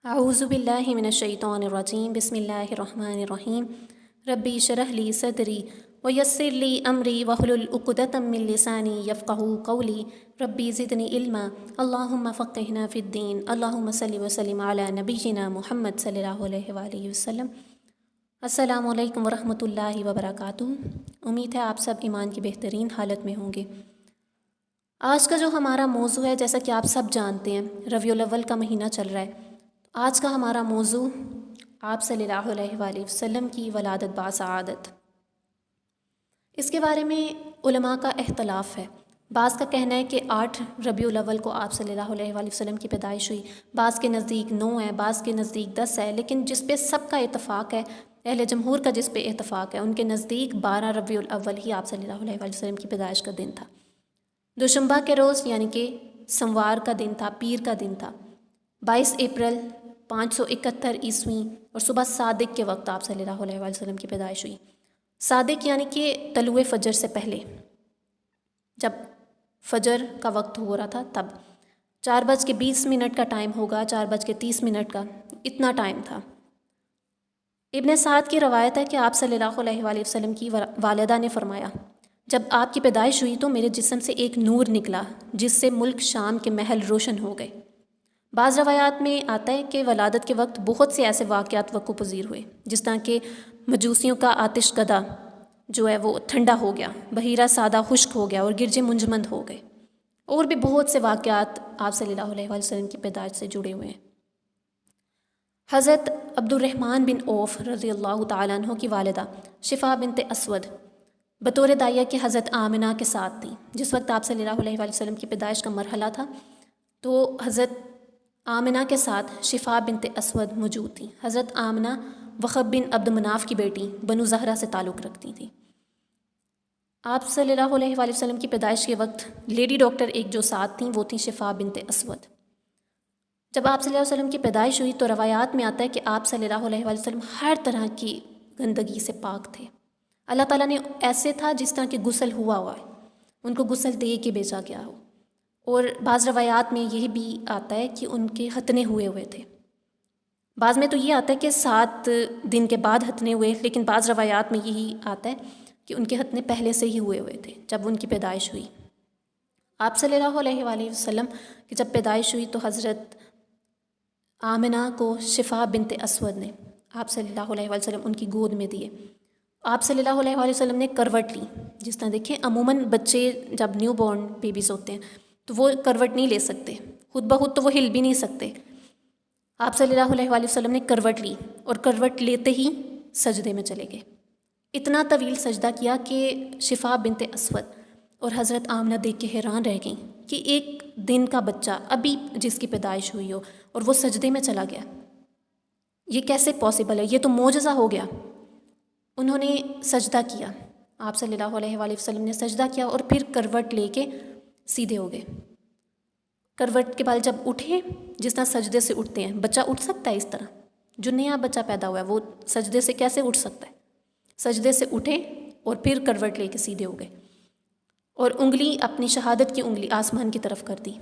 اعوذ باللہ من الشیطان الرجیم بسم اللہ الرحمن الرحیم ربی اشرح لی صدری ویسر لی امری واحلل عقدۃ من لسانی یفقہوا قولی ربی زدنی علما اللہم فقہنا فی الدین اللہم صلی وسلم علی نبینا محمد صلی اللہ علیہ وآلہ وسلم۔ السلام علیکم ورحمۃ اللہ وبرکاتہ۔ امید ہے آپ سب ایمان کی بہترین حالت میں ہوں گے۔ آج کا جو ہمارا موضوع ہے، جیسا کہ آپ سب جانتے ہیں، ربیع الاول کا مہینہ چل رہا ہے۔ آج کا ہمارا موضوع آپ صلی اللہ علیہ وآلہ وسلم کی ولادت باسعادت۔ اس کے بارے میں علماء کا اختلاف ہے۔ بعض کا کہنا ہے کہ 8 ربیع الاول کو آپ صلی اللہ علیہ وآلہ وسلم کی پیدائش ہوئی، بعض کے نزدیک 9 ہے، بعض کے نزدیک 10 ہے، لیکن جس پہ سب کا اتفاق ہے، اہل جمہور کا جس پہ اتفاق ہے، ان کے نزدیک 12 ربیع الاول ہی آپ صلی اللہ علیہ وآلہ وسلم کی پیدائش کا دن تھا۔ دوشنبہ کے روز یعنی کہ سموار کا دن تھا، پیر کا دن تھا۔ 22 اپریل 571 عیسوی اور صبح صادق کے وقت آپ صلی اللہ علیہ وآلہ وسلم کی پیدائش ہوئی۔ صادق یعنی کہ طلوع فجر سے پہلے، جب فجر کا وقت ہو رہا تھا تب 4:20 کا ٹائم ہوگا، 4:30 کا، اتنا ٹائم تھا۔ ابن سعد کی روایت ہے کہ آپ صلی اللہ علیہ وآلہ وسلم کی والدہ نے فرمایا، جب آپ کی پیدائش ہوئی تو میرے جسم سے ایک نور نکلا جس سے ملک شام کے محل روشن ہو گئے۔ بعض روایات میں آتا ہے کہ ولادت کے وقت بہت سے ایسے واقعات وقوع پذیر ہوئے، جس طرح کہ مجوسیوں کا آتش کدہ جو ہے وہ ٹھنڈا ہو گیا، بحیرہ سادہ خشک ہو گیا اور گرجے منجمد ہو گئے، اور بھی بہت سے واقعات آپ صلی اللہ علیہ وآلہ وسلم کی پیدائش سے جڑے ہوئے ہیں۔ حضرت عبد الرحمن بن عوف رضی اللہ تعالیٰ عنہ کی والدہ شفا بنت اسود بطور داعیہ کے حضرت آمنہ کے ساتھ تھیں۔ جس وقت آپ صلی اللہ علیہ وآلہ وسلم کی پیدائش کا مرحلہ تھا تو حضرت آمنہ کے ساتھ شفا بنت اسود موجود تھیں۔ حضرت آمنہ وخب بن عبد مناف کی بیٹی بنو زہرہ سے تعلق رکھتی تھیں۔ آپ صلی اللہ علیہ وآلہ وسلم کی پیدائش کے وقت لیڈی ڈاکٹر ایک جو ساتھ تھیں وہ تھیں شفا بنت اسود۔ جب آپ صلی اللہ علیہ وسلم کی پیدائش ہوئی تو روایات میں آتا ہے کہ آپ صلی اللہ علیہ وآلہ وسلم ہر طرح کی گندگی سے پاک تھے۔ اللہ تعالیٰ نے ایسے تھا جس طرح کہ غسل ہوا ہے، ان کو غسل دے کے بھیجا گیا ہو، اور بعض روایات میں یہ بھی آتا ہے کہ ان کے ختنے ہوئے تھے۔ بعض میں تو یہ آتا ہے کہ 7 دن کے بعد ختنے ہوئے، لیکن بعض روایات میں یہی آتا ہے کہ ان کے ختنے پہلے سے ہی ہوئے تھے جب ان کی پیدائش ہوئی۔ آپ صلی اللہ علیہ وآلہ وسلم کی جب پیدائش ہوئی تو حضرت آمنہ کو شفا بنت اسود نے آپ صلی اللہ علیہ وآلہ وسلم ان کی گود میں دیے۔ آپ صلی اللہ علیہ وآلہ وسلم نے کروٹ لی۔ جس طرح دیکھیں عموماً بچے جب نیو بورن بیبیز ہوتے ہیں تو وہ کروٹ نہیں لے سکتے، خود بخود تو وہ ہل بھی نہیں سکتے۔ آپ صلی اللہ علیہ وآلہ وسلم نے کروٹ لی اور کروٹ لیتے ہی سجدے میں چلے گئے۔ اتنا طویل سجدہ کیا کہ شفا بنت اسود اور حضرت آمنہ دیکھ کے حیران رہ گئیں کہ ایک دن کا بچہ ابھی جس کی پیدائش ہوئی ہو اور وہ سجدے میں چلا گیا، یہ کیسے پاسبل ہے؟ یہ تو معجزہ ہو گیا۔ انہوں نے سجدہ کیا، آپ صلی اللہ علیہ وآلہ وسلم نے سجدہ کیا اور پھر کروٹ لے کے سیدھے ہو گئے۔ کروٹ کے بعد جب اٹھے، جس طرح سجدے سے اٹھتے ہیں، بچہ اٹھ سکتا ہے اس طرح؟ جو نیا بچہ پیدا ہوا ہے وہ سجدے سے کیسے اٹھ سکتا ہے؟ سجدے سے اٹھے اور پھر کروٹ لے کے سیدھے ہو گئے، اور انگلی اپنی شہادت کی انگلی آسمان کی طرف کر دی،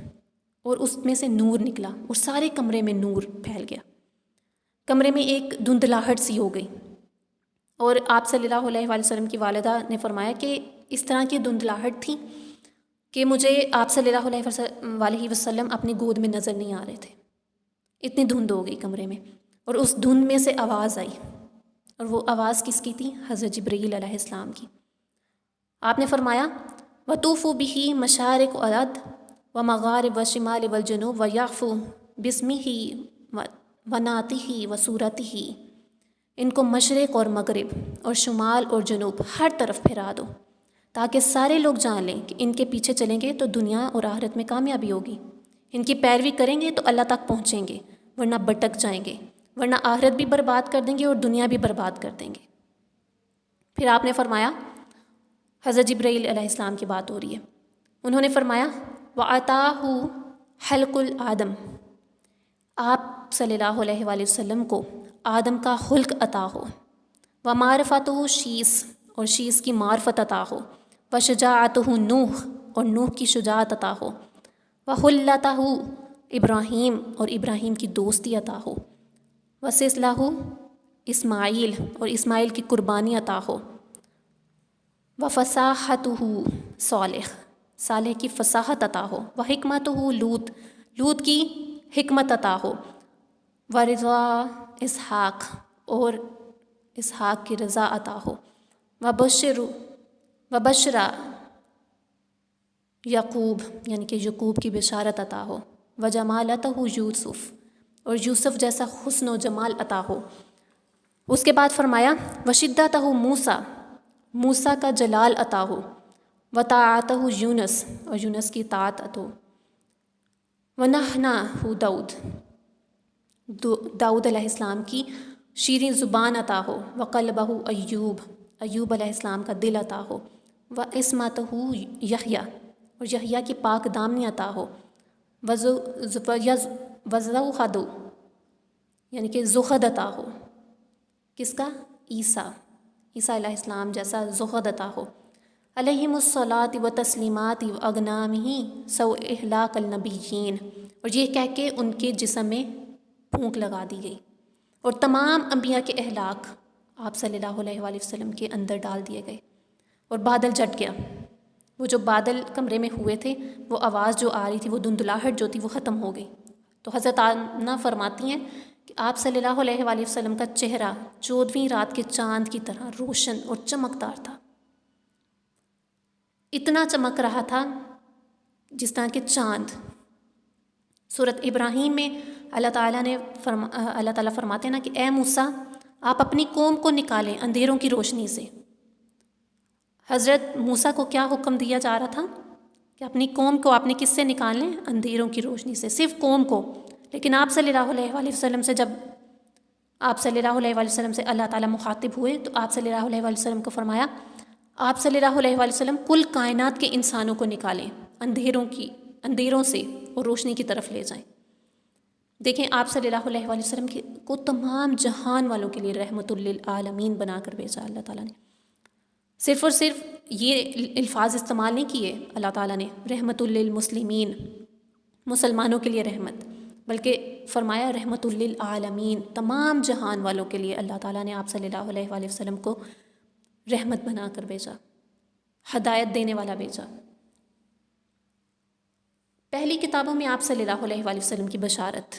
اور اس میں سے نور نکلا اور سارے کمرے میں نور پھیل گیا۔ کمرے میں ایک دھندلاہٹ سی ہو گئی، اور آپ صلی اللہ علیہ وآلہ وسلم کی والدہ نے فرمایا کہ اس طرح کی دھندلاہٹ تھی کہ مجھے آپ صلی اللہ علیہ وسلم اپنی گود میں نظر نہیں آ رہے تھے، اتنی دھند ہو گئی کمرے میں۔ اور اس دھند میں سے آواز آئی، اور وہ آواز کس کی تھی؟ حضرت جبرائیل علیہ السلام کی۔ آپ نے فرمایا وَطُوفُوا بِهِ مَشَارِقُ الْأَرْضِ وَمَغَارِبُ وَشِمَالِ وَالْجُنُوبِ وَيَعْفُوا بِاسْمِهِ وَنَعْتِهِ وَصُورَتِهِ۔ ان کو مشرق اور مغرب اور شمال اور جنوب ہر طرف پھیرا دو، تاکہ سارے لوگ جان لیں کہ ان کے پیچھے چلیں گے تو دنیا اور آخرت میں کامیابی ہوگی، ان کی پیروی کریں گے تو اللہ تک پہنچیں گے، ورنہ بھٹک جائیں گے، ورنہ آخرت بھی برباد کر دیں گے اور دنیا بھی برباد کر دیں گے۔ پھر آپ نے فرمایا، حضرت جبرائیل علیہ السلام کی بات ہو رہی ہے، انہوں نے فرمایا وَعَطَاهُ حَلْقُ الْآدَمِ، آپ صلی اللہ علیہ وآلہ وسلم کو آدم کا خلق عطا ہو، وَمَعْرِفَتُهُ شیس، اور شیس کی معرفت عطا ہو، وَشُجَاعَتُهُ نوح، اور نوح کی شجاعت عطا ہو، وَحُلَّتَهُ ابراہیم اور ابراہیم کی دوستی عطا ہو، وصلہ اسماعیل اور اسماعیل کی قربانی عطا ہو، وفصاحتہ صالح، صالح کی فصاحت عطا ہو، وحکمتہ لوط کی حکمت عطا ہو، ورضا اسحاق اور اسحاق کی رضا عطا ہو، وبشرا یعقوب یعنی کہ یعقوب کی بشارت عطا ہو، وجمالتہ یوسف اور یوسف جیسا حسن و جمال عطا ہو۔ اس کے بعد فرمایا وشدتہ موسیٰ کا جلال عطا ہو، وطاعتہ یونس اور یونس کی اطاعت ہو، ونہنہ داؤد علیہ السلام کی شیریں زبان عطا ہو، وقلبہ ایوب علیہ السلام کا دل عطا ہو، وعصمتہ یحییٰ اور یحییٰ کی پاک دامنی عطا ہو، وزوخد یعنی کہ زخد عطا ہو، کس کا؟ عیسیٰ علیہ السلام جیسا زخد عطا ہو، علیہم الصلاۃ و تسلیمات و اغنامہ سو اہلاک النبیین، اور یہ کہہ کے ان کے جسم میں پھونک لگا دی گئی اور تمام انبیاء کے اہلاک آپ صلی اللہ علیہ وآلہ وسلم کے اندر ڈال دیے گئے، اور بادل جٹ گیا۔ وہ جو بادل کمرے میں ہوئے تھے، وہ آواز جو آ رہی تھی، وہ دھندلاہٹ جو تھی وہ ختم ہو گئی۔ تو حضرت آمنہ فرماتی ہیں کہ آپ صلی اللہ علیہ وآلہ وسلم کا چہرہ 14ویں رات کے چاند کی طرح روشن اور چمکدار تھا، اتنا چمک رہا تھا جس طرح کہ چاند۔ سورۃ ابراہیم میں اللہ تعالیٰ فرماتے ہیں نا کہ اے موسیٰ آپ اپنی قوم کو نکالیں اندھیروں کی روشنی سے۔ حضرت موسیٰ کو کیا حکم دیا جا رہا تھا کہ اپنی قوم کو آپ نے کس سے نکالیں؟ اندھیروں کی روشنی سے، صرف قوم کو۔ لیکن آپ صلی اللہ علیہ وآلہ وسلم سے جب آپ صلی اللہ علیہ وآلہ وسلم سے اللہ تعالیٰ مخاطب ہوئے تو آپ صلی اللہ علیہ وآلہ وسلم کو فرمایا آپ صلی اللہ علیہ وآلہ وسلم کل کائنات کے انسانوں کو نکالیں اندھیروں سے اور روشنی کی طرف لے جائیں۔ دیکھیں آپ صلی اللہ علیہ وآلہ وسلم کو تمام جہان والوں کے لیے رحمت للعالمین بنا کر بھیجا اللہ تعالیٰ نے۔ صرف اور صرف یہ الفاظ استعمال نہیں کیے اللہ تعالیٰ نے رحمت للمسلمین، مسلمانوں کے لیے رحمت، بلکہ فرمایا رحمت للعالمین، تمام جہان والوں کے لیے اللہ تعالیٰ نے آپ صلی اللہ علیہ وآلہ وسلم کو رحمت بنا کر بھیجا، ہدایت دینے والا بھیجا۔ پہلی کتابوں میں آپ صلی اللہ علیہ وآلہ وسلم کی بشارت،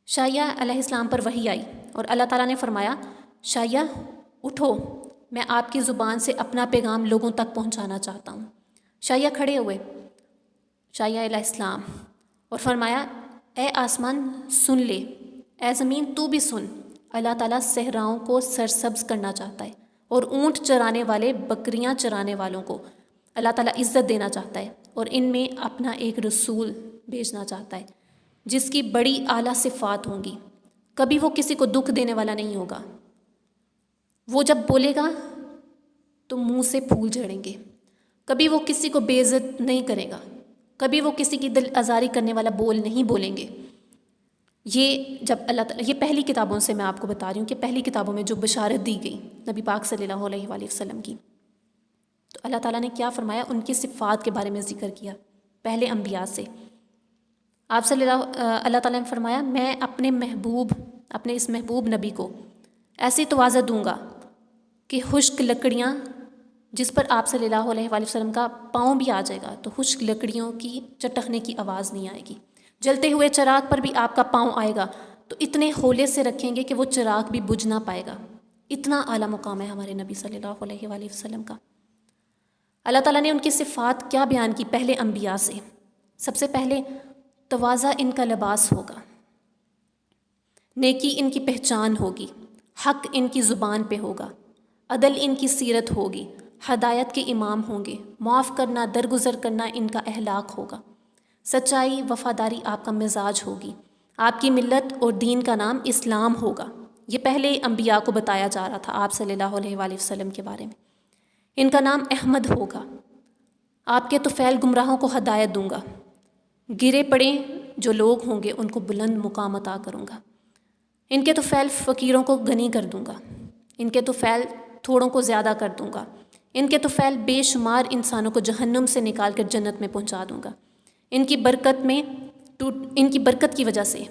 شایعہ علیہ السلام پر وحی آئی اور اللہ تعالیٰ نے فرمایا شایعہ اٹھو، میں آپ کی زبان سے اپنا پیغام لوگوں تک پہنچانا چاہتا ہوں۔ شایعہ کھڑے ہوئے، شایعہ علیہ السلام، اور فرمایا اے آسمان سن لے، اے زمین تو بھی سن، اللہ تعالیٰ صحراؤں کو سرسبز کرنا چاہتا ہے اور اونٹ چرانے والے بکریاں چرانے والوں کو اللہ تعالیٰ عزت دینا چاہتا ہے، اور ان میں اپنا ایک رسول بھیجنا چاہتا ہے جس کی بڑی اعلیٰ صفات ہوں گی، کبھی وہ کسی کو دکھ دینے والا نہیں ہوگا، وہ جب بولے گا تو منہ سے پھول جھڑیں گے، کبھی وہ کسی کو بے عزت نہیں کرے گا، کبھی وہ کسی کی دل آزاری کرنے والا بول نہیں بولیں گے۔ یہ جب اللہ تعالیٰ، یہ پہلی کتابوں سے میں آپ کو بتا رہی ہوں کہ پہلی کتابوں میں جو بشارت دی گئی نبی پاک صلی اللہ علیہ وآلہ وسلم کی، تو اللہ تعالیٰ نے کیا فرمایا؟ ان کی صفات کے بارے میں ذکر کیا پہلے انبیاء سے۔ آپ صلی اللہ تعالیٰ نے فرمایا میں اپنے اس محبوب نبی کو ایسی توازہ دوں گا کہ خشک لکڑیاں جس پر آپ صلی اللہ علیہ وآلہ وسلم کا پاؤں بھی آ جائے گا تو خشک لکڑیوں کی چٹکنے کی آواز نہیں آئے گی، جلتے ہوئے چراغ پر بھی آپ کا پاؤں آئے گا تو اتنے ہولے سے رکھیں گے کہ وہ چراغ بھی بجھ نہ پائے گا۔ اتنا اعلیٰ مقام ہے ہمارے نبی صلی اللہ علیہ وآلہ وسلم کا۔ اللہ تعالیٰ نے ان کی صفات کیا بیان کی پہلے انبیاء سے؟ سب سے پہلے تواضع ان کا لباس ہوگا، نیکی ان کی پہچان ہوگی، حق ان کی زبان پہ ہوگا، عدل ان کی سیرت ہوگی، ہدایت کے امام ہوں گے، معاف کرنا درگزر کرنا ان کا اخلاق ہوگا، سچائی وفاداری آپ کا مزاج ہوگی، آپ کی ملت اور دین کا نام اسلام ہوگا۔ یہ پہلے انبیاء کو بتایا جا رہا تھا آپ صلی اللہ علیہ وآلہ وسلم کے بارے میں۔ ان کا نام احمد ہوگا، آپ کے طفیل گمراہوں کو ہدایت دوں گا، گرے پڑے جو لوگ ہوں گے ان کو بلند مقام عطا کروں گا، ان کے طفیل فقیروں کو غنی کر دوں گا، ان کے طفیل تھوڑوں کو زیادہ کر دوں گا، ان کے طفیل بے شمار انسانوں کو جہنم سے نکال کر جنت میں پہنچا دوں گا، ان کی برکت میں ان کی برکت کی وجہ سے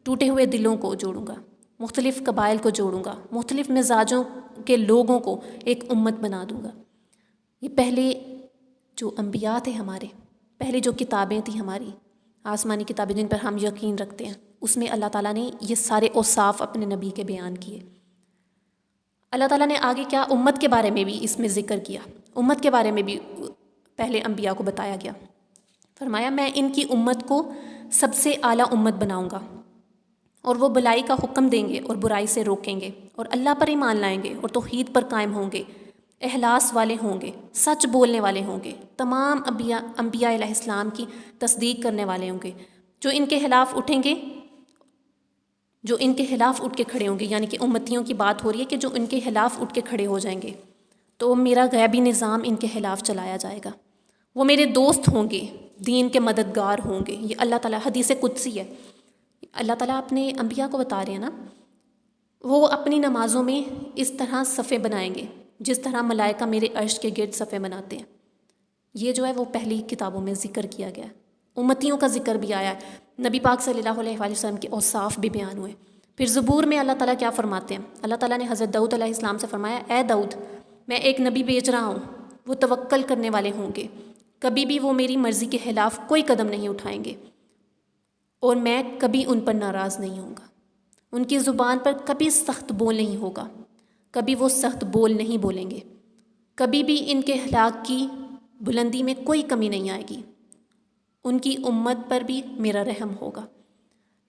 ٹوٹے ہوئے دلوں کو جوڑوں گا، مختلف قبائل کو جوڑوں گا، مختلف مزاجوں کے لوگوں کو ایک امت بنا دوں گا۔ یہ پہلے جو انبیاء تھے ہمارے، پہلے جو کتابیں تھیں ہماری آسمانی کتابیں جن پر ہم یقین رکھتے ہیں، اس میں اللہ تعالیٰ نے یہ سارے اوصاف اپنے نبی کے بیان کیے۔ اللہ تعالیٰ نے آگے کیا امت کے بارے میں بھی اس میں ذکر کیا، امت کے بارے میں بھی پہلے انبیاء کو بتایا گیا۔ فرمایا میں ان کی امت کو سب سے اعلیٰ امت بناؤں گا، اور وہ بھلائی کا حکم دیں گے اور برائی سے روکیں گے، اور اللہ پر ایمان لائیں گے اور توحید پر قائم ہوں گے، اخلاص والے ہوں گے، سچ بولنے والے ہوں گے، تمام انبیاء علیہ السلام کی تصدیق کرنے والے ہوں گے، جو ان کے خلاف اٹھیں گے، جو ان کے خلاف اٹھ کے کھڑے ہوں گے، یعنی کہ امتیوں کی بات ہو رہی ہے کہ جو ان کے خلاف اٹھ کے کھڑے ہو جائیں گے تو میرا غیبی نظام ان کے خلاف چلایا جائے گا، وہ میرے دوست ہوں گے، دین کے مددگار ہوں گے۔ یہ اللہ تعالیٰ حدیث قدسی ہے، اللہ تعالیٰ اپنے انبیاء کو بتا رہے ہیں نا، وہ اپنی نمازوں میں اس طرح صفے بنائیں گے جس طرح ملائکہ میرے عرش کے گرد صفے بناتے ہیں۔ یہ جو ہے وہ پہلی کتابوں میں ذکر کیا گیا ہے، امتیوں کا ذکر بھی آیا ہے، نبی پاک صلی اللہ علیہ وآلہ وسلم کے اوصاف بھی بیان ہوئے۔ پھر زبور میں اللہ تعالیٰ کیا فرماتے ہیں؟ اللہ تعالیٰ نے حضرت داؤد علیہ السلام سے فرمایا، اے داؤد میں ایک نبی بھیج رہا ہوں، وہ توکل کرنے والے ہوں گے، کبھی بھی وہ میری مرضی کے خلاف کوئی قدم نہیں اٹھائیں گے، اور میں کبھی ان پر ناراض نہیں ہوں گا، ان کی زبان پر کبھی سخت بول نہیں ہوگا، کبھی وہ سخت بول نہیں بولیں گے، کبھی بھی ان کے اخلاق کی بلندی میں کوئی کمی نہیں آئے گی، ان کی امت پر بھی میرا رحم ہوگا،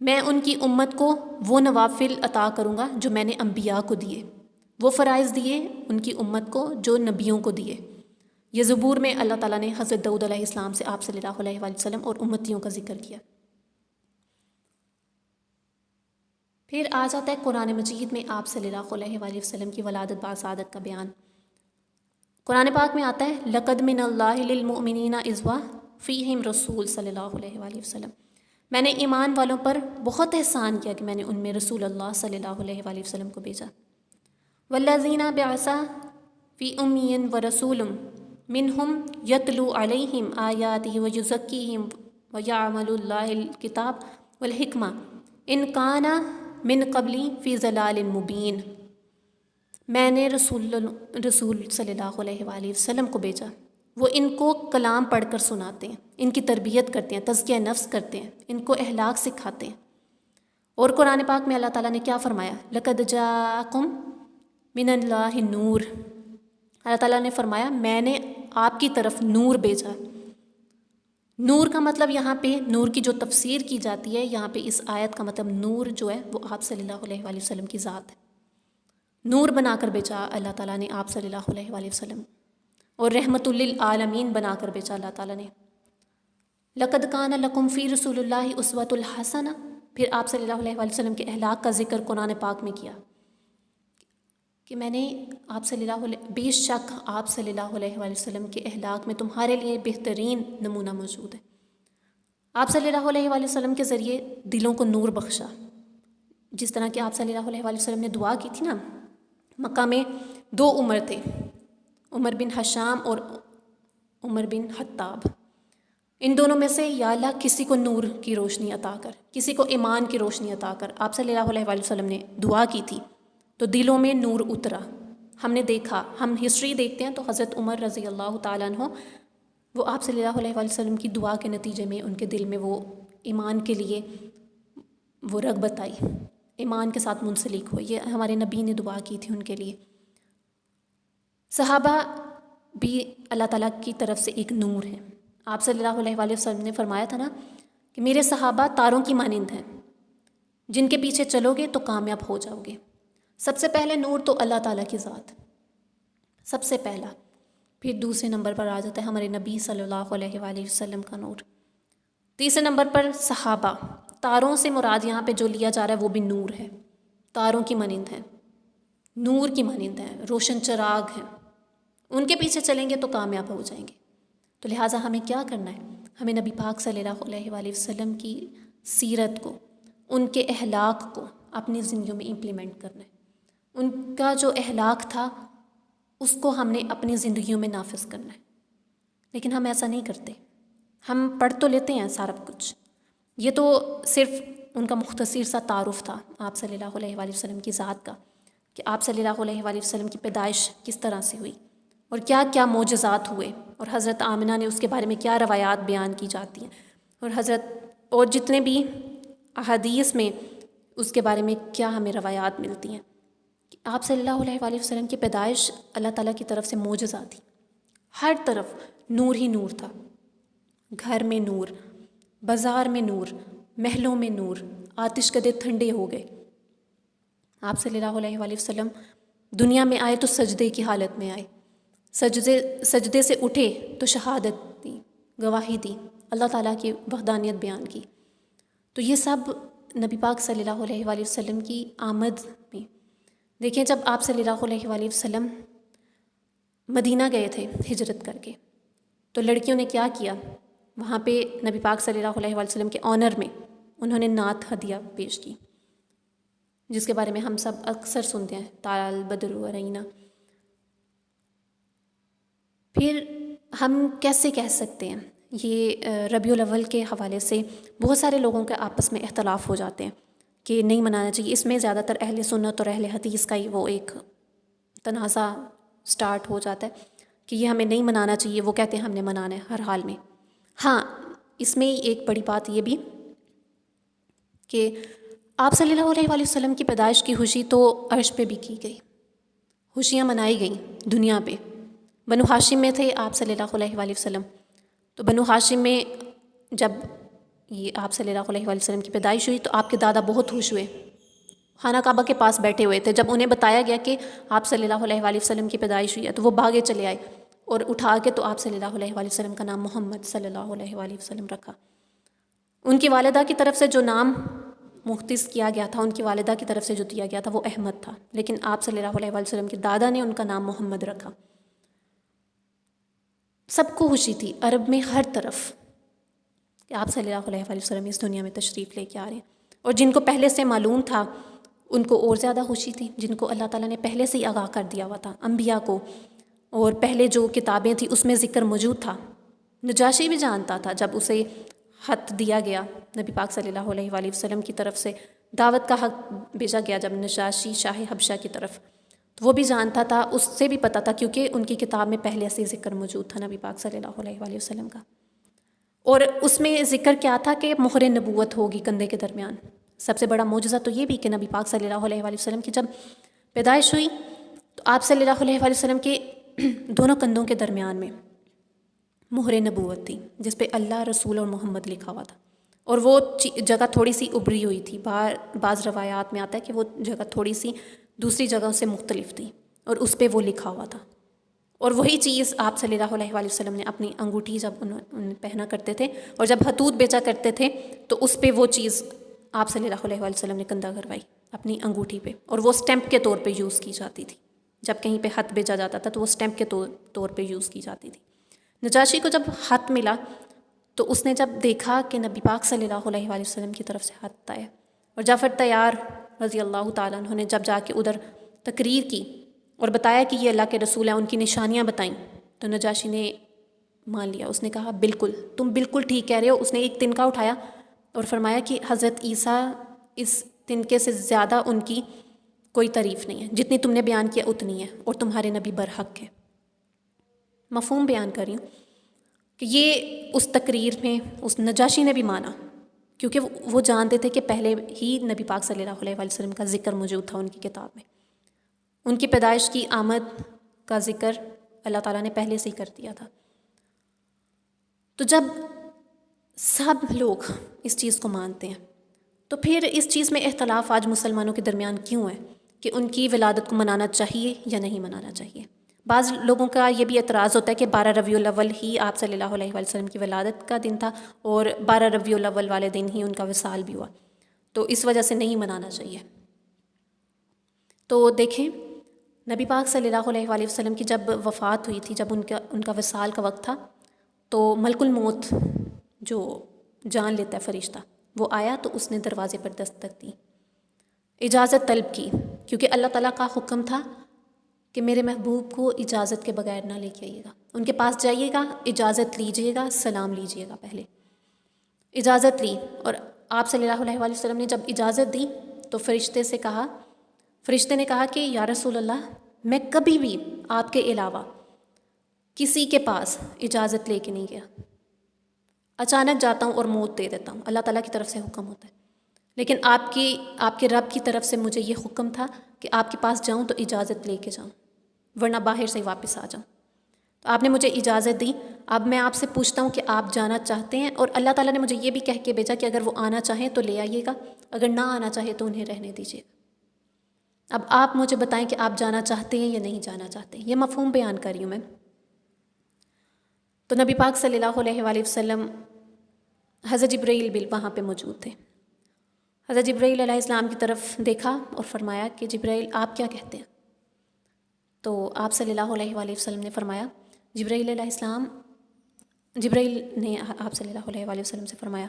میں ان کی امت کو وہ نوافل عطا کروں گا جو میں نے انبیاء کو دیے، وہ فرائض دیے ان کی امت کو جو نبیوں کو دیے۔ یہ زبور میں اللہ تعالیٰ نے حضرت داؤد علیہ السلام سے آپ صلی اللہ علیہ وآلہ وسلم اور امتیوں کا ذکر کیا۔ پھر آ جاتا ہے قرآن مجید میں آپ صلی اللہ علیہ وآلہ وسلم کی ولادت باسعادت کا بیان۔ قرآن پاک میں آتا ہے لقد من اللہ للمؤمنین اذ فیہم رسول صلی اللہ علیہ وآلہ وسلم، میں نے ایمان والوں پر بہت احسان کیا کہ میں نے ان میں رسول اللہ صلی اللہ علیہ وآلہ وسلم کو بھیجا۔ والذین بعث فی امی ورسول منہم یتلو علیہم آیاتہ ویزکیہم ویعلم اللہ الکتاب والحکمہ ان کان من قبلی فی ضلال مبین، میں نے رسول صلی اللہ علیہ وآلہ وسلم کو بھیجا، وہ ان کو کلام پڑھ کر سناتے ہیں، ان کی تربیت کرتے ہیں، تزکیہ نفس کرتے ہیں، ان کو اخلاق سکھاتے ہیں۔ اور قرآن پاک میں اللہ تعالیٰ نے کیا فرمایا؟ لقد جاءکم من اللہ نور، اللہ تعالیٰ نے فرمایا میں نے آپ کی طرف نور بھیجا۔ نور کا مطلب یہاں پہ نور کی جو تفسیر کی جاتی ہے، یہاں پہ اس آیت کا مطلب نور جو ہے وہ آپ صلی اللہ علیہ وآلہ وسلم کی ذات ہے، نور بنا کر بھیجا اللہ تعالیٰ نے آپ صلی اللہ علیہ وآلہ وسلم، اور رحمت للعالمین بنا کر بھیجا اللہ تعالیٰ نے۔ لقد کان لکم فی رسول اللہ اسوۃ الحسنہ، پھر آپ صلی اللہ علیہ وآلہ وسلم کے اخلاق کا ذکر قرآن پاک میں کیا کہ میں نے آپ صلی اللہ علیہ، بے شک آپ صلی اللہ علیہ وآلہ وسلم کے اخلاق میں تمہارے لیے بہترین نمونہ موجود ہے۔ آپ صلی اللہ علیہ وآلہ وسلم کے ذریعے دلوں کو نور بخشا، جس طرح کہ آپ صلی اللہ علیہ وآلہ وسلم نے دعا کی تھی نا، مکہ میں دو عمر تھے، عمر بن حشام اور عمر بن خطاب، ان دونوں میں سے یا اللہ کسی کو نور کی روشنی عطا کر، کسی کو ایمان کی روشنی عطا کر۔ آپ صلی اللہ علیہ وآلہ وسلم نے دعا کی تھی تو دلوں میں نور اترا، ہم نے دیکھا، ہم ہسٹری دیکھتے ہیں تو حضرت عمر رضی اللہ تعالیٰ عنہ وہ آپ صلی اللہ علیہ وآلہ وسلم کی دعا کے نتیجے میں ان کے دل میں وہ ایمان کے لیے وہ رغبت آئی، ایمان کے ساتھ منسلک ہوئی۔ یہ ہمارے نبی نے دعا کی تھی ان کے لیے۔ صحابہ بھی اللہ تعالیٰ کی طرف سے ایک نور ہے۔ آپ صلی اللہ علیہ وآلہ وسلم نے فرمایا تھا نا کہ میرے صحابہ تاروں کی مانند ہیں، جن کے پیچھے چلو گے تو کامیاب ہو جاؤ گے۔ سب سے پہلے نور تو اللہ تعالیٰ کی ذات، سب سے پہلا، پھر دوسرے نمبر پر آ جاتا ہے ہمارے نبی صلی اللہ علیہ وآلہ وسلم کا نور، تیسرے نمبر پر صحابہ۔ تاروں سے مراد یہاں پہ جو لیا جا رہا ہے وہ بھی نور ہے، تاروں کی مانند ہیں، نور کی مانند ہیں، روشن چراغ ہیں، ان کے پیچھے چلیں گے تو کامیاب ہو جائیں گے۔ تو لہٰذا ہمیں کیا کرنا ہے؟ ہمیں نبی پاک صلی اللہ علیہ وآلہ وسلم کی سیرت کو، ان کے اخلاق کو اپنی زندگیوں میں امپلیمنٹ کرنا ہے۔ ان کا جو اخلاق تھا اس کو ہم نے اپنی زندگیوں میں نافذ کرنا ہے، لیکن ہم ایسا نہیں کرتے۔ ہم پڑھ تو لیتے ہیں سارا کچھ، یہ تو صرف ان کا مختصر سا تعارف تھا آپ صلی اللہ علیہ وآلہ وسلم کی ذات کا، کہ آپ صلی اللہ علیہ وآلہ وسلم کی پیدائش کس طرح سے ہوئی اور کیا کیا معجزات ہوئے، اور حضرت آمنہ نے اس کے بارے میں کیا روایات بیان کی جاتی ہیں، اور جتنے بھی احادیث میں اس کے بارے میں کیا ہمیں روایات ملتی ہیں کہ آپ صلی اللہ علیہ وآلہ وسلم کی پیدائش اللہ تعالیٰ کی طرف سے معجزہ تھی، ہر طرف نور ہی نور تھا، گھر میں نور، بازار میں نور، محلوں میں نور، آتش کدے ٹھنڈے ہو گئے۔ آپ صلی اللہ علیہ وآلہ وسلم دنیا میں آئے تو سجدے کی حالت میں آئے، سجدے سے اٹھے تو شہادت دی، گواہی دی، اللہ تعالیٰ کی وحدانیت بیان کی۔ تو یہ سب نبی پاک صلی اللہ علیہ وآلہ وسلم کی آمد میں دیکھیں، جب آپ صلی اللہ علیہ وآلہ وسلم مدینہ گئے تھے ہجرت کر کے، تو لڑکیوں نے کیا کیا، وہاں پہ نبی پاک صلی اللہ علیہ وآلہ وسلم کے آنر میں انہوں نے نعت ہدیہ پیش کی، جس کے بارے میں ہم سب اکثر سنتے ہیں، تال بدر ورینا۔ پھر ہم کیسے کہہ سکتے ہیں، یہ ربیع الاول کے حوالے سے بہت سارے لوگوں کے آپس میں اختلاف ہو جاتے ہیں کہ نہیں منانا چاہیے۔ اس میں زیادہ تر اہل سنت اور اہل حدیث کا ہی وہ ایک تنازع سٹارٹ ہو جاتا ہے کہ یہ ہمیں نہیں منانا چاہیے، وہ کہتے ہیں ہم نے منانا ہے ہر حال میں۔ ہاں، اس میں ایک بڑی بات یہ بھی کہ آپ صلی اللہ علیہ وآلہ وسلم کی پیدائش کی خوشی تو عرش پہ بھی کی گئی، خوشیاں منائی گئیں دنیا پہ۔ بنو ہاشم میں تھے آپ صلی اللہ علیہ وآلہ وسلم، تو بنو ہاشم میں جب یہ آپ صلی اللہ علیہ وآلہ وسلم کی پیدائش ہوئی تو آپ کے دادا بہت خوش ہوئے، خانہ کعبہ کے پاس بیٹھے ہوئے تھے۔ جب انہیں بتایا گیا کہ آپ صلی اللہ علیہ وآلہ وسلم کی پیدائش ہوئی ہے تو وہ بھاگے چلے آئے اور اٹھا کے تو آپ صلی اللہ علیہ وآلہ وسلم کا نام محمد صلی اللہ علیہ وآلہ وسلم رکھا۔ ان کی والدہ کی طرف سے جو نام مختص کیا گیا تھا، ان کی والدہ کی طرف سے جو دیا گیا تھا وہ احمد تھا، لیکن آپ صلی اللہ علیہ وآلہ وسلم کے دادا نے ان کا نام محمد رکھا۔ سب کو خوشی تھی عرب میں ہر طرف کہ آپ صلی اللہ علیہ وآلہ وسلم اس دنیا میں تشریف لے کے آ رہے ہیں، اور جن کو پہلے سے معلوم تھا ان کو اور زیادہ خوشی تھی، جن کو اللہ تعالیٰ نے پہلے سے ہی آگاہ کر دیا ہوا تھا، انبیاء کو، اور پہلے جو کتابیں تھیں اس میں ذکر موجود تھا۔ نجاشی بھی جانتا تھا، جب اسے خط دیا گیا نبی پاک صلی اللہ علیہ وآلہ وسلم کی طرف سے دعوت کا حق بھیجا گیا جب نجاشی شاہ حبشہ کی طرف، تو وہ بھی جانتا تھا، اس سے بھی پتہ تھا کیونکہ ان کی کتاب میں پہلے سے ذکر موجود تھا نبی پاک صلی اللہ علیہ وآلہ وسلم کا۔ اور اس میں ذکر کیا تھا کہ مہر نبوت ہوگی کندھے کے درمیان۔ سب سے بڑا معجزہ تو یہ بھی کہ نبی پاک صلی اللہ علیہ وآلہ وسلم کی جب پیدائش ہوئی تو آپ صلی اللہ علیہ وآلہ وسلم کے دونوں کندھوں کے درمیان میں مہر نبوت تھی، جس پہ اللہ، رسول اور محمد لکھا ہوا تھا، اور وہ جگہ تھوڑی سی ابری ہوئی تھی۔ بعض روایات میں آتا ہے کہ وہ جگہ تھوڑی سی دوسری جگہوں سے مختلف تھی اور اس پہ وہ لکھا ہوا تھا، اور وہی چیز آپ صلی اللہ علیہ وآلہ وسلم نے اپنی انگوٹھی جب انہیں پہنا کرتے تھے اور جب خطوط بیچا کرتے تھے تو اس پہ وہ چیز آپ صلی اللہ علیہ وآلہ وسلم نے کندھا کروائی اپنی انگوٹھی پہ، اور وہ اسٹیمپ کے طور پہ یوز کی جاتی تھی۔ جب کہیں پہ خط بھیجا جاتا تھا تو وہ اسٹیمپ کے طور پہ یوز کی جاتی تھی۔ نجاشی کو جب خط ملا تو اس نے جب دیکھا کہ نبی پاک صلی اللہ علیہ وآلہ وسلم کی طرف سے خط آیا، اور جعفر طیار رضی اللہ تعالیٰ عنہ نے جب جا کے ادھر تقریر کی اور بتایا کہ یہ اللہ کے رسول ہیں، ان کی نشانیاں بتائیں، تو نجاشی نے مان لیا۔ اس نے کہا بالکل، تم بالکل ٹھیک کہہ رہے ہو۔ اس نے ایک تنکا اٹھایا اور فرمایا کہ حضرت عیسیٰ اس تنکے سے زیادہ ان کی کوئی تعریف نہیں ہے، جتنی تم نے بیان کیا اتنی ہے، اور تمہارے نبی برحق ہے۔ مفہوم بیان کر رہی ہوں کہ یہ اس تقریر میں اس نجاشی نے بھی مانا، کیونکہ وہ جانتے تھے کہ پہلے ہی نبی پاک صلی اللہ علیہ وآلہ وسلم کا ذکر موجود تھا ان کی کتاب میں، ان کی پیدائش کی آمد کا ذکر اللہ تعالیٰ نے پہلے سے ہی کر دیا تھا۔ تو جب سب لوگ اس چیز کو مانتے ہیں تو پھر اس چیز میں اختلاف آج مسلمانوں کے درمیان کیوں ہے کہ ان کی ولادت کو منانا چاہیے یا نہیں منانا چاہیے؟ بعض لوگوں کا یہ بھی اعتراض ہوتا ہے کہ 12 ربیع الاول ہی آپ صلی اللہ علیہ وآلہ وسلم کی ولادت کا دن تھا اور 12 ربیع الاول والے دن ہی ان کا وصال بھی ہوا، تو اس وجہ سے نہیں منانا چاہیے۔ تو دیکھیں، نبی پاک صلی اللہ علیہ وآلہ وسلم کی جب وفات ہوئی تھی، جب ان کا وصال کا وقت تھا، تو ملک الموت جو جان لیتا ہے فرشتہ، وہ آیا تو اس نے دروازے پر دستک دی، اجازت طلب کی، کیونکہ اللہ تعالیٰ کا حکم تھا کہ میرے محبوب کو اجازت کے بغیر نہ لے کے آئیے گا، ان کے پاس جائیے گا، اجازت لیجیے گا، سلام لیجیے گا، پہلے اجازت لی اور آپ صلی اللہ علیہ وآلہ وسلم نے جب اجازت دی تو فرشتے نے کہا کہ یا رسول اللہ میں کبھی بھی آپ کے علاوہ کسی کے پاس اجازت لے کے نہیں گیا، اچانک جاتا ہوں اور موت دے دیتا ہوں، اللہ تعالیٰ کی طرف سے حکم ہوتا ہے، لیکن آپ کے رب کی طرف سے مجھے یہ حکم تھا کہ آپ کے پاس جاؤں تو اجازت لے کے جاؤں، ورنہ باہر سے واپس آ جاؤں۔ تو آپ نے مجھے اجازت دی، اب میں آپ سے پوچھتا ہوں کہ آپ جانا چاہتے ہیں، اور اللہ تعالیٰ نے مجھے یہ بھی کہہ کے بھیجا کہ اگر وہ آنا چاہیں تو لے آئیے گا، اگر نہ آنا چاہے تو انہیں رہنے دیجیے گا۔ اب آپ مجھے بتائیں کہ آپ جانا چاہتے ہیں یا نہیں جانا چاہتے ہیں، یہ مفہوم بیان کر رہی ہوں میں۔ تو نبی پاک صلی اللہ علیہ وآلہ وسلم حضرت جبرائیل بھی وہاں پہ موجود تھے۔ حضرت جبرائیل علیہ السلام کی طرف دیکھا اور فرمایا کہ جبرائیل آپ کیا کہتے ہیں؟ تو آپ صلی اللہ علیہ وآلہ وسلم نے فرمایا، جبرائیل نے آپ صلی اللہ علیہ وآلہ وسلم سے فرمایا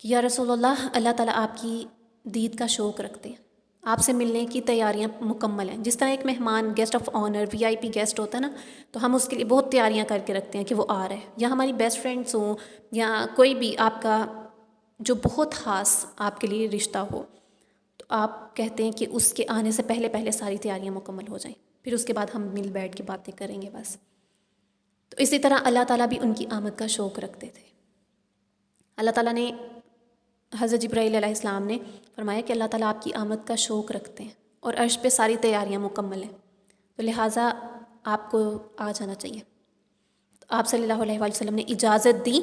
کہ یا رسول اللہ، اللہ تعالیٰ آپ کی دید کا شوق رکھتے ہیں، آپ سے ملنے کی تیاریاں مکمل ہیں۔ جس طرح ایک مہمان guest of honour VIP guest ہوتا ہے نا، تو ہم اس کے لیے بہت تیاریاں کر کے رکھتے ہیں کہ وہ آ رہے ہیں، یا ہماری بیسٹ فرینڈس ہوں یا کوئی بھی آپ کا جو بہت خاص آپ کے لیے رشتہ ہو، تو آپ کہتے ہیں کہ اس کے آنے سے پہلے ساری تیاریاں مکمل ہو جائیں، پھر اس کے بعد ہم مل بیٹھ کے باتیں کریں گے بس۔ تو اسی طرح اللہ تعالیٰ بھی ان کی آمد کا شوق رکھتے تھے۔ اللہ تعالیٰ نے حضرت جبرائیل علیہ السلام نے فرمایا کہ اللہ تعالیٰ آپ کی آمد کا شوق رکھتے ہیں اور عرش پہ ساری تیاریاں مکمل ہیں، تو لہٰذا آپ کو آ جانا چاہیے۔ تو آپ صلی اللہ علیہ وآلہ وسلم نے اجازت دی،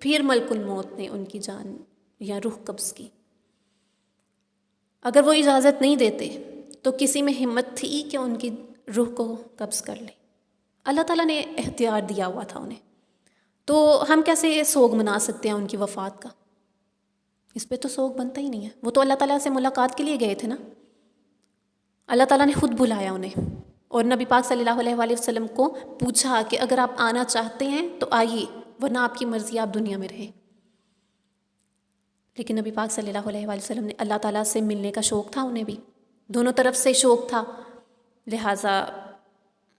پھر ملک الموت نے ان کی جان یا روح قبض کی۔ اگر وہ اجازت نہیں دیتے تو کسی میں ہمت تھی کہ ان کی روح کو قبض کر لے؟ اللہ تعالیٰ نے اختیار دیا ہوا تھا انہیں، تو ہم کیسے سوگ منا سکتے ہیں ان کی وفات کا؟ اس پہ تو سوگ بنتا ہی نہیں ہے، وہ تو اللہ تعالیٰ سے ملاقات کے لیے گئے تھے نا۔ اللہ تعالیٰ نے خود بلایا انہیں، اور نبی پاک صلی اللہ علیہ وآلہ وسلم کو پوچھا کہ اگر آپ آنا چاہتے ہیں تو آئیے، ورنہ آپ کی مرضی، آپ دنیا میں رہیں۔ لیکن نبی پاک صلی اللہ علیہ وآلہ وسلم نے اللہ تعالیٰ سے ملنے کا شوق تھا، انہیں بھی دونوں طرف سے شوق تھا، لہٰذا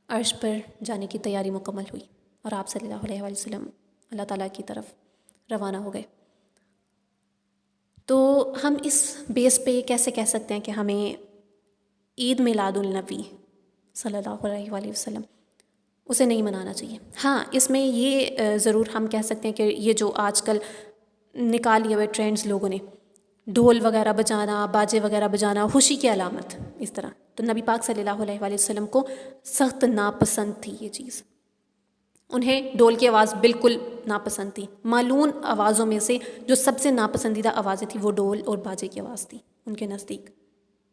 عرش پر جانے کی تیاری مکمل ہوئی اور آپ صلی اللہ علیہ وآلہ وسلم اللہ تعالیٰ کی طرف روانہ ہو گئے۔ تو ہم اس بیس پہ کیسے کہہ سکتے ہیں کہ ہمیں عید میلاد النبی صلی اللہ علیہ وآلہ وسلم اسے نہیں منانا چاہیے؟ ہاں، اس میں یہ ضرور ہم کہہ سکتے ہیں کہ یہ جو آج کل نکال لیے ہوئے ٹرینڈز لوگوں نے، ڈھول وغیرہ بجانا، باجے وغیرہ بجانا، خوشی کی علامت اس طرح، تو نبی پاک صلی اللہ علیہ وآلہ وسلم کو سخت ناپسند تھی یہ چیز۔ انہیں ڈھول کی آواز بالکل ناپسند تھی۔ مالون آوازوں میں سے جو سب سے ناپسندیدہ آوازیں تھیں وہ ڈھول اور باجے کی آواز تھی ان کے نزدیک،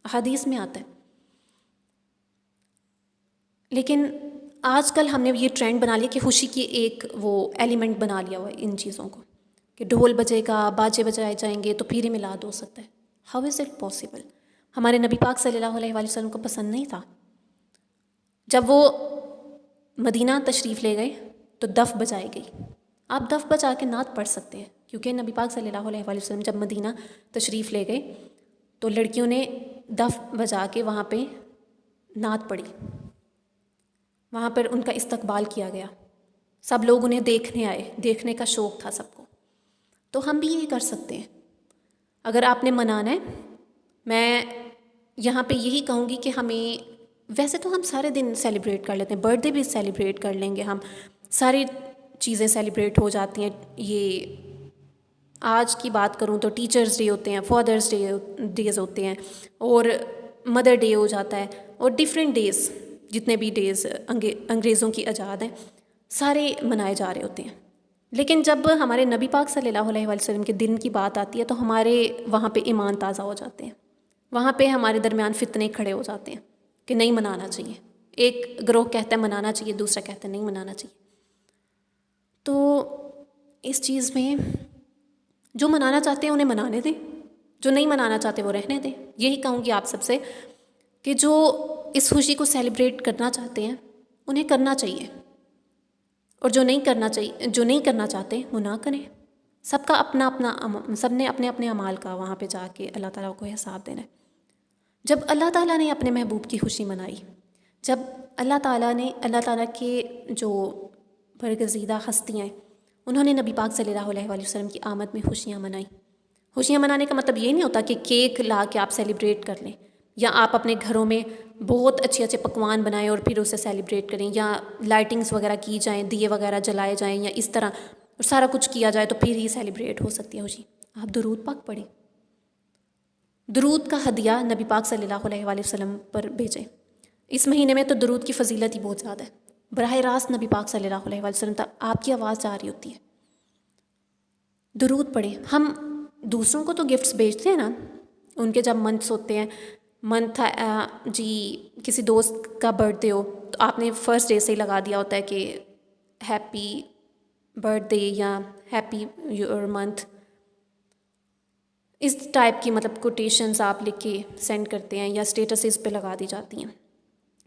احادیث میں آتا ہے۔ لیکن آج کل ہم نے یہ ٹرینڈ بنا لیا کہ خوشی کی ایک وہ ایلیمنٹ بنا لیا ہوا ہے ان چیزوں کو، کہ ڈھول بجے گا، باجے بجائے جائیں گے تو پھر ہی میلاد ہو سکتا ہے۔ How is it possible? ہمارے نبی پاک صلی اللہ علیہ وآلہ وسلم کو پسند نہیں تھا۔ جب وہ مدینہ تشریف لے گئے تو دف بجائی گئی۔ آپ دف بجا کے نعت پڑھ سکتے ہیں، کیونکہ نبی پاک صلی اللہ علیہ وآلہ وسلم جب مدینہ تشریف لے گئے تو لڑکیوں نے دف بجا کے وہاں پہ نعت پڑھی، وہاں پر ان کا استقبال کیا گیا، سب لوگ انہیں دیکھنے آئے، دیکھنے کا شوق تھا سب کو۔ تو ہم بھی یہی کر سکتے ہیں۔ اگر آپ نے منانا ہے، میں یہاں پہ یہی کہوں گی کہ ہمیں، ویسے تو ہم سارے دن سیلیبریٹ کر لیتے ہیں، برتھ ڈے بھی سیلیبریٹ کر لیں گے، ہم ساری چیزیں سیلیبریٹ ہو جاتی ہیں۔ یہ آج کی بات کروں تو ٹیچرز ڈے ہوتے ہیں، فادرز ڈیز ہوتے ہیں، اور مدر ڈے ہو جاتا ہے، اور ڈیفرنٹ ڈیز، جتنے بھی ڈیز انگریزوں کی ایجاد ہیں، سارے منائے جا رہے ہوتے ہیں۔ لیکن جب ہمارے نبی پاک صلی اللہ علیہ وآلہ وسلم کے دن کی بات آتی ہے تو ہمارے وہاں پہ ایمان تازہ ہو جاتے ہیں، وہاں پہ ہمارے درمیان فتنے کھڑے ہو جاتے ہیں کہ نہیں منانا چاہیے۔ ایک گروہ کہتا ہے منانا چاہیے، دوسرا کہتا ہے نہیں منانا چاہیے۔ تو اس چیز میں جو منانا چاہتے ہیں انہیں منانے دیں، جو نہیں منانا چاہتے وہ رہنے دیں۔ یہی کہوں گی آپ سب سے کہ جو اس خوشی کو سیلیبریٹ کرنا چاہتے ہیں انہیں کرنا چاہیے، اور جو نہیں کرنا چاہتے وہ نہ کریں۔ سب کا اپنا سب نے اپنے اپنے اعمال کا وہاں پہ جا کے اللہ تعالیٰ کو حساب دینا ہے۔ جب اللہ تعالیٰ نے اپنے محبوب کی خوشی منائی، جب اللہ تعالیٰ کے جو برگزیدہ ہستیاں ہیں انہوں نے نبی پاک صلی اللہ علیہ وآلہ وسلم کی آمد میں خوشیاں منائیں۔ خوشیاں منانے کا مطلب یہ نہیں ہوتا کہ کیک لا کے آپ سیلیبریٹ کر لیں، یا آپ اپنے گھروں میں بہت اچھے اچھے پکوان بنائیں اور پھر اسے سیلیبریٹ کریں، یا لائٹنگز وغیرہ کی جائیں، دیے وغیرہ جلائے جائیں، یا اس طرح اور سارا کچھ کیا جائے تو پھر ہی سیلیبریٹ ہو سکتی ہے خوشی۔ آپ درود پاک پڑھیں، درود کا ہدیہ نبی پاک صلی اللہ علیہ وآلہ وسلم پر بھیجیں۔ اس مہینے میں تو درود کی فضیلت ہی بہت زیادہ ہے، براہ راست نبی پاک صلی اللہ علیہ وآلہ وسلم تک آپ کی آواز جا رہی ہوتی ہے۔ درود پڑھیں۔ ہم دوسروں کو تو گفٹس بھیجتے ہیں نا، ان کے جب منتھس ہوتے ہیں، منتھ جی کسی دوست کا برتھ ڈے ہو تو آپ نے فرسٹ ڈے سے ہی لگا دیا ہوتا ہے کہ ہیپی برتھ ڈے یا ہیپی یور منتھ، اس ٹائپ کی مطلب کوٹیشنز آپ لکھ کے سینڈ کرتے ہیں یا اسٹیٹسز پہ لگا دی جاتی ہیں۔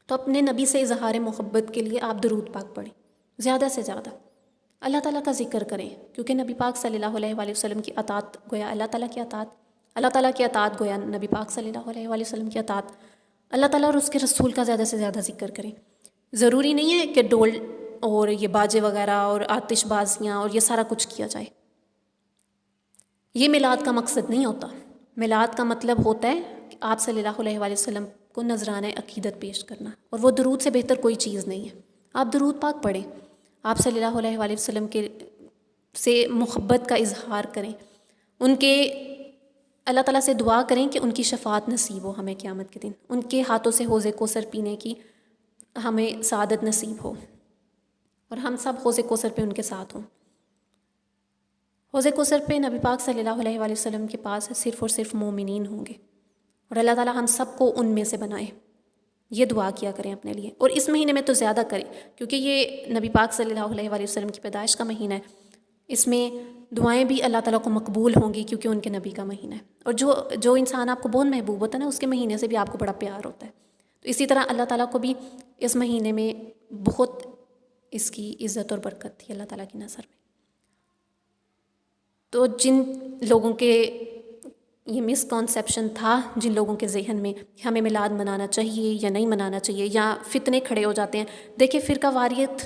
تو اپنے نبی سے اظہار محبت کے لیے آپ درود پاک پڑھیں، زیادہ سے زیادہ اللہ تعالیٰ کا ذکر کریں، کیونکہ نبی پاک صلی اللہ علیہ وآلہ وسلم کی اطاعت گویا اللہ تعالیٰ کی اطاعت، اللہ تعالیٰ کی اطاعت گویا نبی پاک صلی اللہ علیہ وآلہ وسلم کی اطاعت، اللہ تعالیٰ اور اس کے رسول کا زیادہ سے زیادہ ذکر کریں۔ ضروری نہیں ہے کہ ڈول اور یہ باجے وغیرہ اور آتش بازیاں اور یہ سارا کچھ کیا جائے، یہ میلاد کا مقصد نہیں ہوتا۔ میلاد کا مطلب ہوتا ہے کہ آپ صلی اللہ علیہ وآلہ وسلم کو نذرانہ عقیدت پیش کرنا، اور وہ درود سے بہتر کوئی چیز نہیں ہے۔ آپ درود پاک پڑھیں، آپ صلی اللہ علیہ وآلہ وسلم کے سے محبت کا اظہار کریں، ان کے اللہ تعالیٰ سے دعا کریں کہ ان کی شفاعت نصیب ہو ہمیں قیامت کے دن، ان کے ہاتھوں سے حوض کوثر پینے کی ہمیں سعادت نصیب ہو، اور ہم سب حوض کوثر پہ ان کے ساتھ ہوں۔ حوض کوثر پہ نبی پاک صلی اللہ علیہ وآلہ وسلم کے پاس صرف اور صرف مومنین ہوں گے، اور اللہ تعالیٰ ہم سب کو ان میں سے بنائے، یہ دعا کیا کریں اپنے لیے، اور اس مہینے میں تو زیادہ کریں کیونکہ یہ نبی پاک صلی اللہ علیہ وآلہ وسلم کی پیدائش کا مہینہ ہے، اس میں دعائیں بھی اللہ تعالیٰ کو مقبول ہوں گی کیونکہ ان کے نبی کا مہینہ ہے، اور جو انسان آپ کو بہت محبوب ہوتا ہے نا، اس کے مہینے سے بھی آپ کو بڑا پیار ہوتا ہے، تو اسی طرح اللہ تعالیٰ کو بھی اس مہینے میں بہت اس کی عزت اور برکت تھی اللہ تعالیٰ کی نظر میں۔ تو جن لوگوں کے یہ مسکنسیپشن تھا، جن لوگوں کے ذہن میں ہمیں میلاد منانا چاہیے یا نہیں منانا چاہیے، یا فتنے کھڑے ہو جاتے ہیں، دیکھیں فرقہ واریت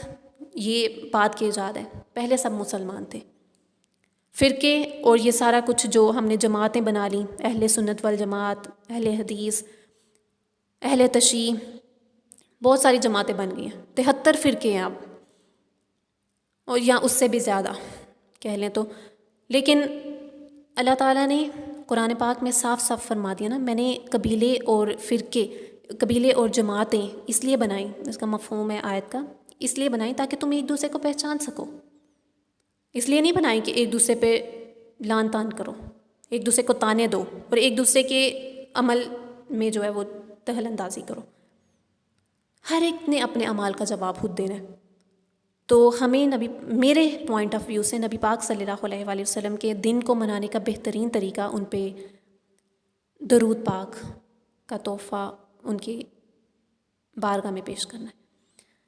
یہ بات کی ایجاد ہے، پہلے سب مسلمان تھے، فرقے اور یہ سارا کچھ جو ہم نے جماعتیں بنا لیں، اہل سنت والجماعت، اہل حدیث، اہل تشیع، بہت ساری جماعتیں بن گئی ہیں، 73 فرقے ہیں اب، اور یا اس سے بھی زیادہ کہہ لیں تو، لیکن اللہ تعالیٰ نے قرآن پاک میں صاف صاف فرما دیا نا، میں نے قبیلے اور فرقے، قبیلے اور جماعتیں اس لیے بنائیں، اس کا مفہوم ہے آیت کا، اس لیے بنائیں تاکہ تم ایک دوسرے کو پہچان سکو، اس لیے نہیں بنائیں کہ ایک دوسرے پہ لان تان کرو، ایک دوسرے کو تانے دو اور ایک دوسرے کے عمل میں جو ہے وہ دخل اندازی کرو، ہر ایک نے اپنے اعمال کا جواب خود دینا ہے۔ تو ہمیں میرے پوائنٹ آف ویو سے نبی پاک صلی اللہ علیہ وآلہ وسلم کے دن کو منانے کا بہترین طریقہ ان پہ درود پاک کا تحفہ ان کی بارگاہ میں پیش کرنا ہے۔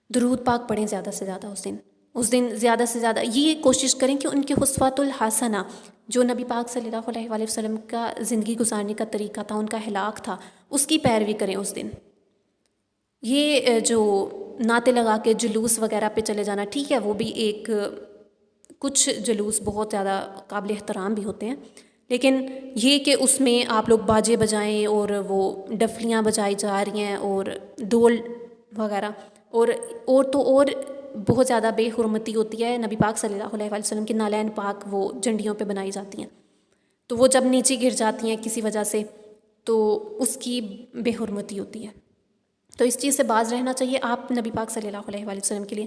درود پاک پڑھیں زیادہ سے زیادہ اس دن زیادہ سے زیادہ یہ کوشش کریں کہ ان کے اسوۃ الحسنہ جو نبی پاک صلی اللہ علیہ وآلہ وسلم کا زندگی گزارنے کا طریقہ تھا، ان کا اخلاق تھا، اس کی پیروی کریں اس دن۔ یہ جو نعتیں لگا کے جلوس وغیرہ پہ چلے جانا، ٹھیک ہے، وہ بھی ایک کچھ جلوس بہت زیادہ قابل احترام بھی ہوتے ہیں، لیکن یہ کہ اس میں آپ لوگ باجے بجائیں اور وہ ڈفلیاں بجائی جا رہی ہیں اور ڈول وغیرہ، اور تو اور بہت زیادہ بے حرمتی ہوتی ہے، نبی پاک صلی اللہ علیہ وآلہ وسلم کے نالین پاک وہ جھنڈیوں پہ بنائی جاتی ہیں، تو وہ جب نیچے گر جاتی ہیں کسی وجہ سے تو اس کی بے حرمتی ہوتی ہے، تو اس چیز سے باز رہنا چاہیے۔ آپ نبی پاک صلی اللہ علیہ وآلہ وسلم کے لیے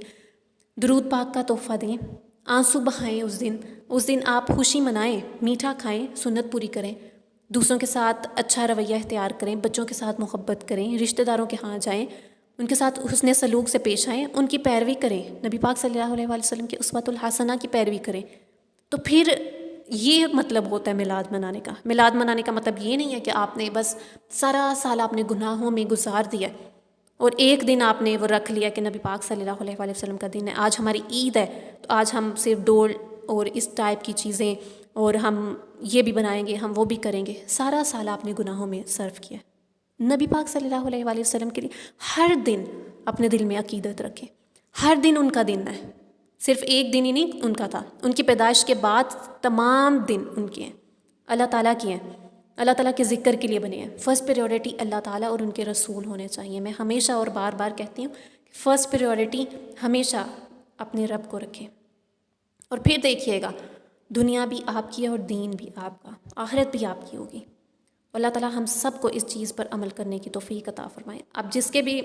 درود پاک کا تحفہ دیں، آنسو بہائیں اس دن آپ خوشی منائیں، میٹھا کھائیں، سنت پوری کریں، دوسروں کے ساتھ اچھا رویہ اختیار کریں، بچوں کے ساتھ محبت کریں، رشتہ داروں کے ہاں جائیں، ان کے ساتھ حسن سلوک سے پیش آئیں، ان کی پیروی کریں، نبی پاک صلی اللہ علیہ وآلہ وسلم کے اسوۃ الحسنہ کی پیروی کریں، تو پھر یہ مطلب ہوتا ہے میلاد منانے کا۔ میلاد منانے کا مطلب یہ نہیں ہے کہ آپ نے بس سارا سال آپ نے گناہوں میں گزار دیا اور ایک دن آپ نے وہ رکھ لیا کہ نبی پاک صلی اللہ علیہ وآلہ وسلم کا دن ہے، آج ہماری عید ہے تو آج ہم صرف ڈول اور اس ٹائپ کی چیزیں اور ہم یہ بھی بنائیں گے، ہم وہ بھی کریں گے، سارا سال آپ نے گناہوں میں صرف کیا۔ نبی پاک صلی اللہ علیہ وآلہ وسلم کے لیے ہر دن اپنے دل میں عقیدت رکھیں، ہر دن ان کا دن ہے، صرف ایک دن ہی نہیں ان کا تھا، ان کی پیدائش کے بعد تمام دن ان کے ہیں، اللہ تعالیٰ کی ہیں، اللہ تعالیٰ کے ذکر کے لیے بنے ہیں۔ فرسٹ پریورٹی اللہ تعالیٰ اور ان کے رسول ہونے چاہیے۔ میں ہمیشہ اور بار بار کہتی ہوں کہ فرسٹ پریورٹی ہمیشہ اپنے رب کو رکھیں، اور پھر دیکھیے گا دنیا بھی آپ کی ہے اور دین بھی آپ کا، آخرت بھی آپ کی ہوگی۔ اللہ تعالیٰ ہم سب کو اس چیز پر عمل کرنے کی توفیق عطا فرمائے۔ اب جس کے بھی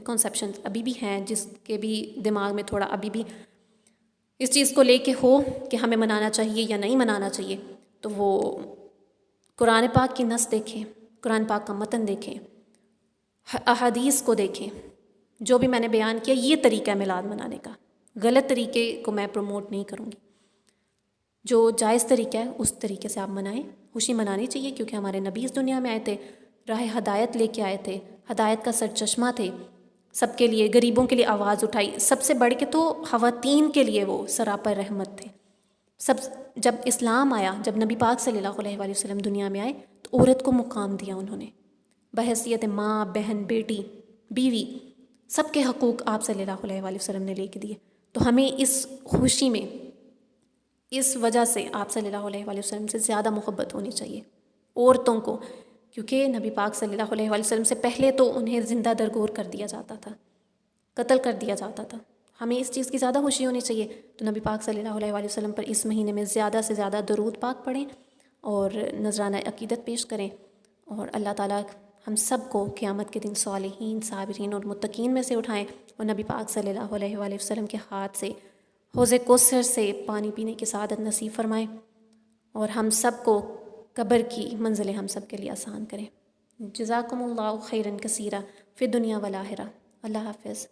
کنسیپشن ابھی بھی ہیں، جس کے بھی دماغ میں تھوڑا ابھی بھی اس چیز کو لے کے ہو کہ ہمیں منانا چاہیے یا نہیں منانا چاہیے، تو وہ قرآن پاک کی نص دیکھیں، قرآن پاک کا متن دیکھیں، احادیث کو دیکھیں۔ جو بھی میں نے بیان کیا یہ طریقہ ہے میلاد منانے کا، غلط طریقے کو میں پروموٹ نہیں کروں گی، جو جائز طریقہ ہے اس طریقے سے آپ منائیں۔ خوشی منانی چاہیے کیونکہ ہمارے نبی اس دنیا میں آئے تھے، راہ ہدایت لے کے آئے تھے، ہدایت کا سرچشمہ تھے، سب کے لیے، غریبوں کے لیے آواز اٹھائی، سب سے بڑھ کے تو خواتین کے لیے وہ سراپر رحمت تھے۔ جب اسلام آیا، جب نبی پاک صلی اللہ علیہ وآلہ وسلم دنیا میں آئے تو عورت کو مقام دیا انہوں نے، بحیثیت ماں، بہن، بیٹی، بیوی، سب کے حقوق آپ صلی اللہ علیہ وآلہ وسلم نے لے کے دیے۔ تو ہمیں اس خوشی میں اس وجہ سے آپ صلی اللہ علیہ وآلہ وسلم سے زیادہ محبت ہونی چاہیے عورتوں کو، کیونکہ نبی پاک صلی اللہ علیہ وآلہ وسلم سے پہلے تو انہیں زندہ درگور کر دیا جاتا تھا، قتل کر دیا جاتا تھا۔ ہمیں اس چیز کی زیادہ خوشی ہونی چاہیے، تو نبی پاک صلی اللہ علیہ وآلہ وسلم پر اس مہینے میں زیادہ سے زیادہ درود پاک پڑھیں اور نذرانہ عقیدت پیش کریں، اور اللہ تعالیٰ ہم سب کو قیامت کے دن صالحین، صابرین اور متقین میں سے اٹھائیں، اور نبی پاک صلی اللہ علیہ وآلہ وسلم کے ہاتھ سے حوض کوثر سے پانی پینے کی سعادت نصیب فرمائیں، اور ہم سب کو قبر کی منزلیں ہم سب کے لیے آسان کریں۔ جزاکم اللہ خیرا کثیرا فی الدنیا والآخرہ۔ اللہ حافظ۔